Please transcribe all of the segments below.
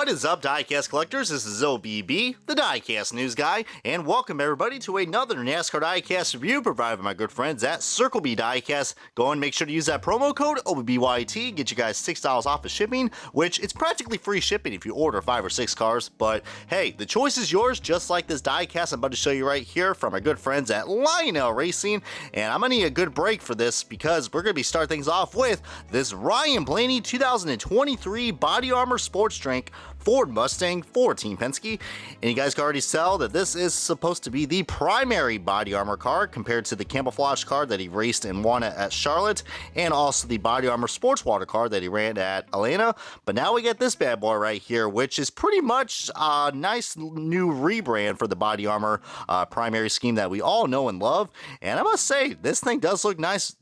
What is up, diecast collectors? This is OBB, the diecast news guy, and welcome everybody to another NASCAR diecast review provided by my good friends at Circle B Diecast. Go and make sure to use that promo code OBBYT, get you guys $6 off of shipping, which it's practically free shipping if you order 5 or 6 cars. But hey, the choice is yours, just like this diecast I'm about to show you right here from my good friends at Lionel Racing. And I'm gonna need a good break for this because we're gonna be starting things off with this Ryan Blaney 2023 Body Armor Sports Drink Ford Mustang for Team Penske. And you guys can already tell that this is supposed to be the primary body armor car compared to the camouflage car that he raced and won at Charlotte, and also the body armor sports water car that he ran at Atlanta. But now we get this bad boy right here, which is pretty much a nice new rebrand for the body armor primary scheme that we all know and love. And I must say, this thing does look nice.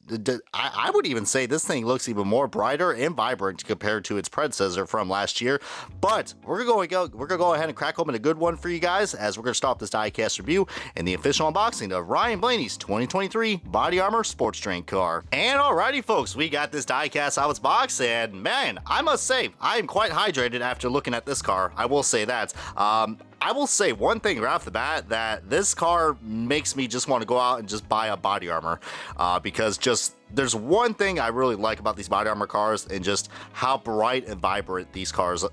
I would even say this thing looks even more brighter and vibrant compared to its predecessor from last year. But we're gonna go ahead and crack open a good one for you guys as we're gonna start this diecast review and the official unboxing of Ryan Blaney's 2023 Body Armor Sports Drink car. And alrighty folks, we got this diecast out of its box, and man, I must say I am quite hydrated after looking at this car. I will say that. I will say one thing right off the bat, that this car makes me just want to go out and just buy a body armor because just there's one thing I really like about these body armor cars, and just how bright and vibrant these cars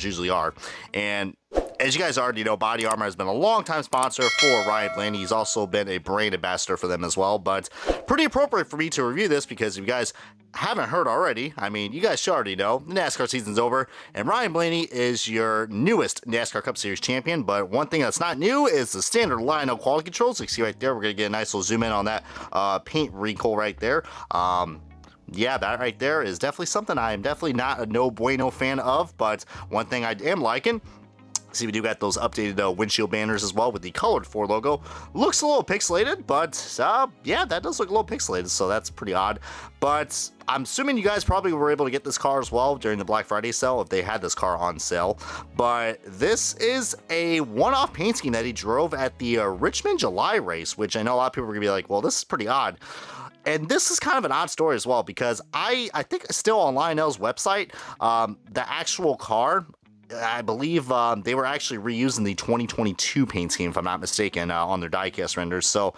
usually are. And as you guys already know, Body Armor has been a long-time sponsor for Ryan Blaney. He's also been a brand ambassador for them as well. But pretty appropriate for me to review this because if you guys haven't heard already, I mean, you guys should already know, the NASCAR season's over, and Ryan Blaney is your newest NASCAR Cup Series champion. But one thing that's not new is the standard Lionel quality controls. You can see right there, we're going to get a nice little zoom in on that paint wrinkle right there. Yeah, that right there is definitely something I am definitely not a no bueno fan of, but one thing I am liking. See, we do got those updated windshield banners as well with the colored Ford logo. Looks a little pixelated, but yeah, that does look a little pixelated, so that's pretty odd. But I'm assuming you guys probably were able to get this car as well during the Black Friday sale if they had this car on sale. But this is a one-off paint scheme that he drove at the Richmond July race, which I know a lot of people are going to be like, well, this is pretty odd. And this is kind of an odd story as well, because I think still on Lionel's website, the actual car, I believe they were actually reusing the 2022 paint scheme, if I'm not mistaken, on their diecast renders. So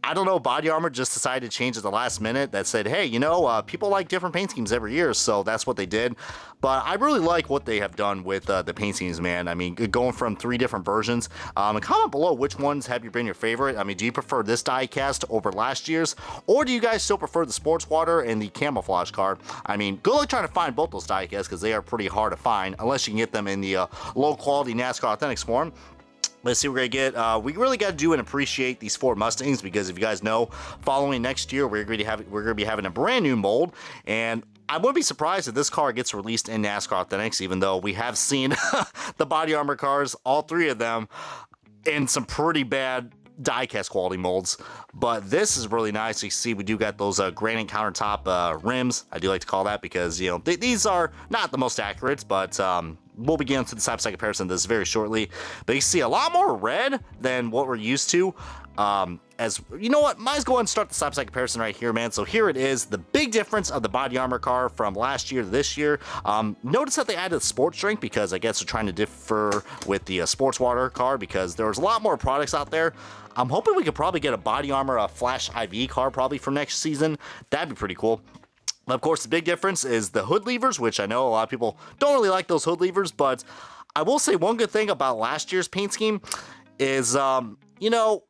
I don't know, Body Armor just decided to change at the last minute. That said, hey, you know, people like different paint schemes every year, so that's what they did. But I really like what they have done with the paint schemes, man. I mean, going from 3 different versions. And comment below which ones have been your favorite. I mean, do you prefer this diecast over last year's? Or do you guys still prefer the sports water and the camouflage car? I mean, good luck trying to find both those diecasts because they are pretty hard to find unless you can get them in the low-quality NASCAR Authentics form. Let's see what we're going to get. We really got to do and appreciate these Ford Mustangs because if you guys know, following next year, we're going to be having a brand new mold. And I wouldn't be surprised if this car gets released in NASCAR Authentics, even though we have seen the body armor cars, all 3 of them, in some pretty bad diecast quality molds. But this is really nice. You see we do got those granite countertop rims. I do like to call that because, you know, these are not the most accurate, but we'll begin to the side-by-side comparison of this very shortly. But you see a lot more red than what we're used to. As you know what, might as well go ahead and start the side-by-side comparison right here, man. So here it is, the big difference of the body armor car from last year to this year. Notice that they added sports drink because I guess they're trying to differ with the sports water car because there was a lot more products out there. I'm hoping we could probably get a body armor Flash IV car probably for next season. That'd be pretty cool. Of course, the big difference is the hood levers, which I know a lot of people don't really like those hood levers, but I will say one good thing about last year's paint scheme is, you know,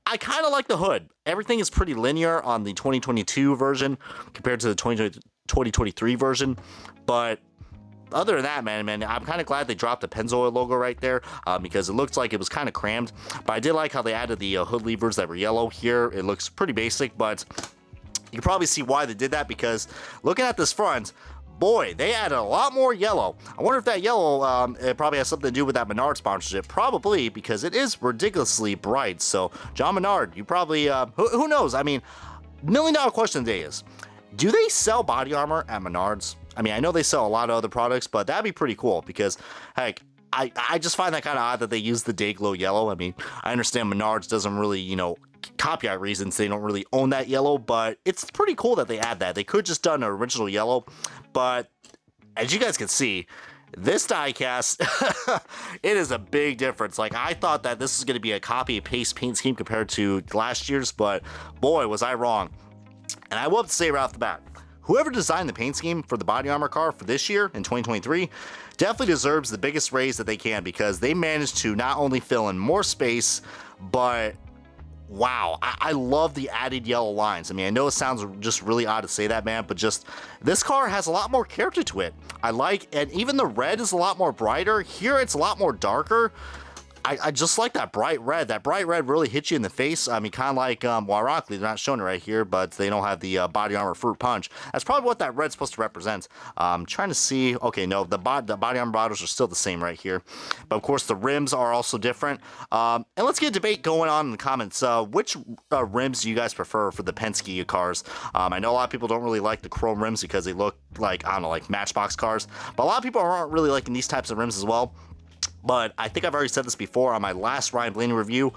I kind of like the hood. Everything is pretty linear on the 2022 version compared to the 2023 version, but other than that, man, I'm kind of glad they dropped the Pennzoil logo right there because it looks like it was kind of crammed, but I did like how they added the hood levers that were yellow here. It looks pretty basic, but you can probably see why they did that because looking at this front, boy, they added a lot more yellow. I wonder if that yellow, it probably has something to do with that Menard sponsorship. Probably, because it is ridiculously bright. So, John Menard, you probably, who knows? I mean, $1 million question today is, do they sell body armor at Menards? I mean, I know they sell a lot of other products, but that'd be pretty cool because, heck, I just find that kind of odd that they use the Dayglow yellow. I mean, I understand Menards doesn't really, you know, copyright reasons they don't really own that yellow, but it's pretty cool that they add that. They could just done an original yellow, but as you guys can see, This diecast, it is a big difference. Like, I thought that this was going to be a copy and paste paint scheme compared to last year's, but boy, was I wrong. And I will have to say right off the bat, whoever designed the paint scheme for the body armor car for this year in 2023 definitely deserves the biggest raise that they can, because they managed to not only fill in more space, but wow, I love the added yellow lines. I mean, I know it sounds just really odd to say that, man, but just this car has a lot more character to it. I like, and even the red is a lot more brighter. Here it's a lot more darker. I just like that bright red. That bright red really hits you in the face. I mean, kind of like, well, ironically, they're not showing it right here, but they don't have the body armor fruit punch. That's probably what that red's supposed to represent. I'm trying to see. Okay, no, the body armor bottles are still the same right here. But, of course, the rims are also different. And let's get a debate going on in the comments. Which rims do you guys prefer for the Penske cars? I know a lot of people don't really like the chrome rims because they look like, I don't know, like Matchbox cars. But a lot of people aren't really liking these types of rims as well. But I think I've already said this before on my last Ryan Blaney review.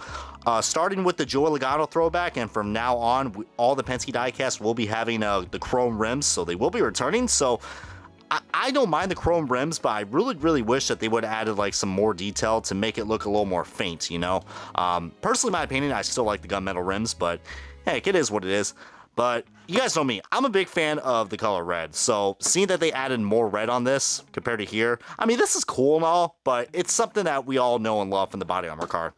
Starting with the Joey Logano throwback, and from now on, all the Penske diecast will be having the chrome rims, so they will be returning. So I don't mind the chrome rims, but I really wish that they would have added like some more detail to make it look a little more faint, you know? Personally, in my opinion, I still like the gunmetal rims, but heck, it is what it is. But you guys know me, I'm a big fan of the color red, so seeing that they added more red on this compared to here, I mean, this is cool and all, but it's something that we all know and love from the body armor car.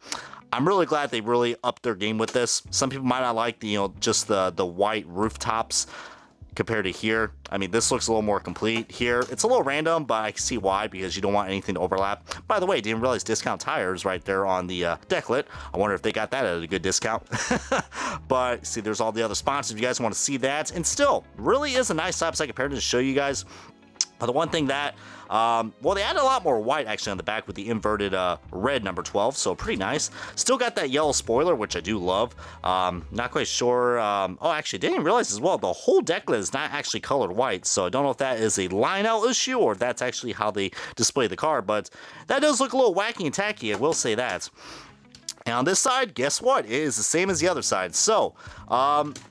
I'm really glad they really upped their game with this. Some people might not like the, you know, just the white rooftops compared to here. I mean, this looks a little more complete. Here, it's a little random, but I can see why, because you don't want anything to overlap. By the way, didn't realize discount tires right there on the decklet. I wonder if they got that at a good discount. But see, there's all the other sponsors if you guys want to see that. And still, really is a nice side by side comparison to show you guys. But the one thing that, well, they added a lot more white actually on the back with the inverted red number 12, so pretty nice. Still got that yellow spoiler, which I do love. Not quite sure. Oh, actually, didn't realize as well, the whole decklet is not actually colored white, so I don't know if that is a Lionel issue or if that's actually how they display the car, but that does look a little wacky and tacky, I will say that. And on this side, guess what? It is the same as the other side. So,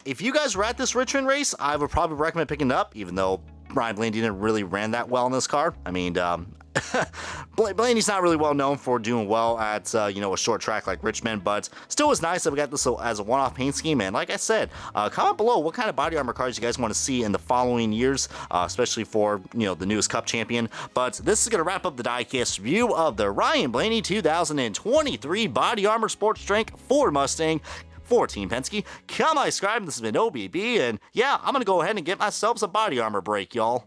if you guys were at this Richmond race, I would probably recommend picking it up, even though Ryan Blaney didn't really ran that well in this car. I mean, Blaney's not really well known for doing well at, you know, a short track like Richmond, but still was nice that we got this as a one-off paint scheme. And like I said, comment below what kind of body armor cars you guys want to see in the following years, especially for, you know, the newest Cup champion. But this is going to wrap up the diecast review of the Ryan Blaney 2023 Body Armor Sports Strength Ford Mustang for Team Penske. Come on, subscribe. This has been OBB, and yeah, I'm going to go ahead and get myself some body armor break, y'all.